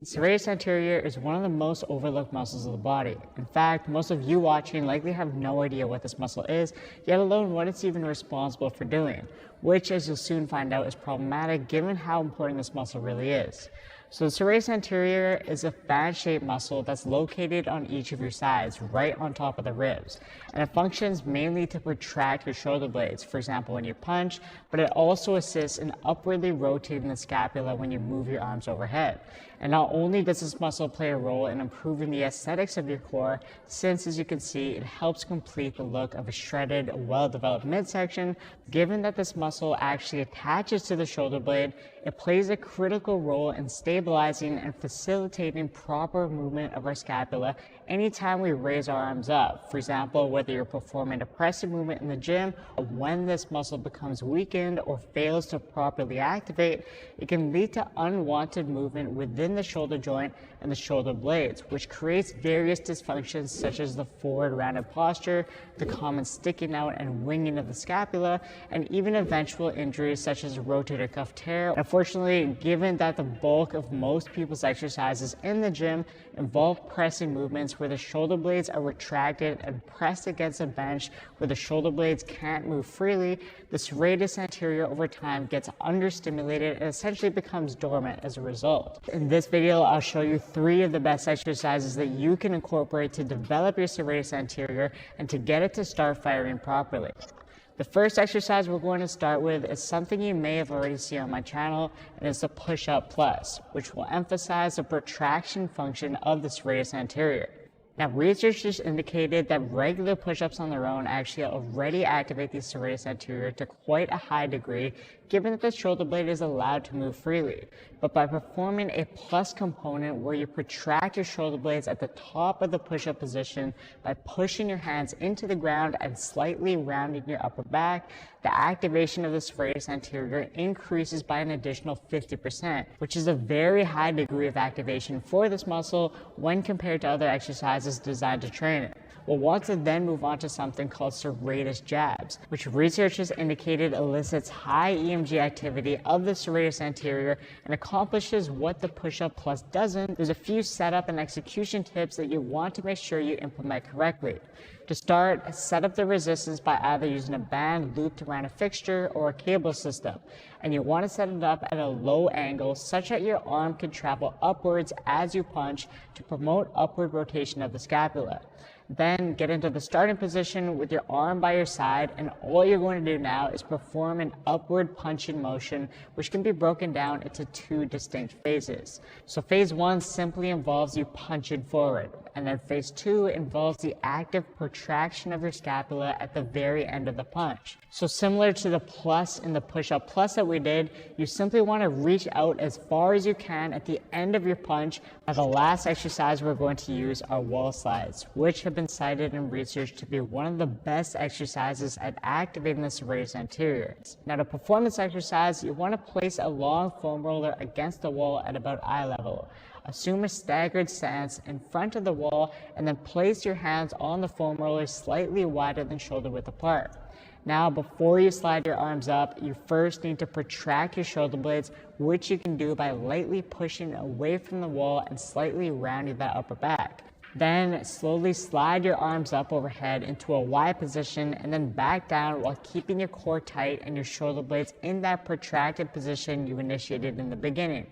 Serratus anterior is one of the most overlooked muscles of the body. In fact, most of you watching likely have no idea what this muscle is, yet alone what it's even responsible for doing, which, as you'll soon find out, is problematic given how important this muscle really is. So the serratus anterior is a fan-shaped muscle that's located on each of your sides, right on top of the ribs. And it functions mainly to protract your shoulder blades, for example when you punch, but it also assists in upwardly rotating the scapula when you move your arms overhead. And not only does this muscle play a role in improving the aesthetics of your core, since as you can see, it helps complete the look of a shredded, well-developed midsection, given that this muscle actually attaches to the shoulder blade, it plays a critical role in stabilizing and facilitating proper movement of our scapula anytime we raise our arms up. For example, whether you're performing a pressing movement in the gym, when this muscle becomes weakened or fails to properly activate, it can lead to unwanted movement within the shoulder joint and the shoulder blades, which creates various dysfunctions such as the forward rounded posture, the common sticking out and winging of the scapula, and even eventual injuries such as a rotator cuff tear. Unfortunately, given that the bulk of most people's exercises in the gym involve pressing movements where the shoulder blades are retracted and pressed against a bench where the shoulder blades can't move freely, the serratus anterior over time gets understimulated and essentially becomes dormant as a result. In this video, I'll show you 3 of the best exercises that you can incorporate to develop your serratus anterior and to get it to start firing properly. The first exercise we're going to start with is something you may have already seen on my channel, and it's the push-up plus, which will emphasize the protraction function of the serratus anterior. Now, research has indicated that regular push-ups on their own actually already activate the serratus anterior to quite a high degree, given that the shoulder blade is allowed to move freely. But by performing a plus component where you protract your shoulder blades at the top of the push-up position by pushing your hands into the ground and slightly rounding your upper back, the activation of the serratus anterior increases by an additional 50%, which is a very high degree of activation for this muscle when compared to other exercises designed to train it. We'll want to then move on to something called serratus jabs, which research has indicated elicits high EMG activity of the serratus anterior and accomplishes what the push-up plus doesn't. There's a few setup and execution tips that you want to make sure you implement correctly. To start, set up the resistance by either using a band looped around a fixture or a cable system. And you want to set it up at a low angle such that your arm can travel upwards as you punch to promote upward rotation of the scapula. Then get into the starting position with your arm by your side, and all you're going to do now is perform an upward punching motion, which can be broken down into 2 distinct phases. So phase 1 simply involves you punching forward, and then phase 2 involves the active protraction of your scapula at the very end of the punch. So similar to the plus in the push-up plus that we did, you simply want to reach out as far as you can at the end of your punch. Now the last exercise we're going to use are wall slides, which have been cited in research to be one of the best exercises at activating the serratus anterior. Now to perform this exercise, you want to place a long foam roller against the wall at about eye level. Assume a staggered stance in front of the wall and then place your hands on the foam roller slightly wider than shoulder width apart. Now, before you slide your arms up, you first need to protract your shoulder blades, which you can do by lightly pushing away from the wall and slightly rounding that upper back. Then slowly slide your arms up overhead into a Y position and then back down while keeping your core tight and your shoulder blades in that protracted position you initiated in the beginning.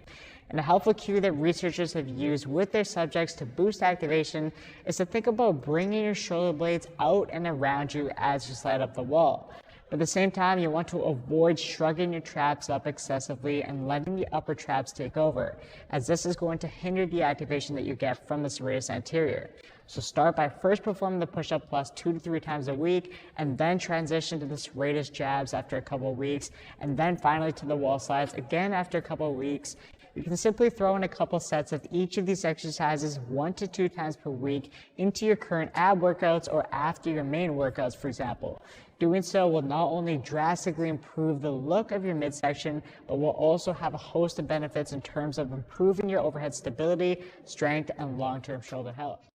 And a helpful cue that researchers have used with their subjects to boost activation is to think about bringing your shoulder blades out and around you as you slide up the wall. But at the same time, you want to avoid shrugging your traps up excessively and letting the upper traps take over, as this is going to hinder the activation that you get from the serratus anterior. So start by first performing the push-up plus 2 to 3 times a week, and then transition to the serratus jabs after a couple of weeks, and then finally to the wall slides again after a couple of weeks. You can simply throw in a couple sets of each of these exercises 1 to 2 times per week into your current ab workouts or after your main workouts, for example. Doing so will not only drastically improve the look of your midsection, but will also have a host of benefits in terms of improving your overhead stability, strength, and long-term shoulder health.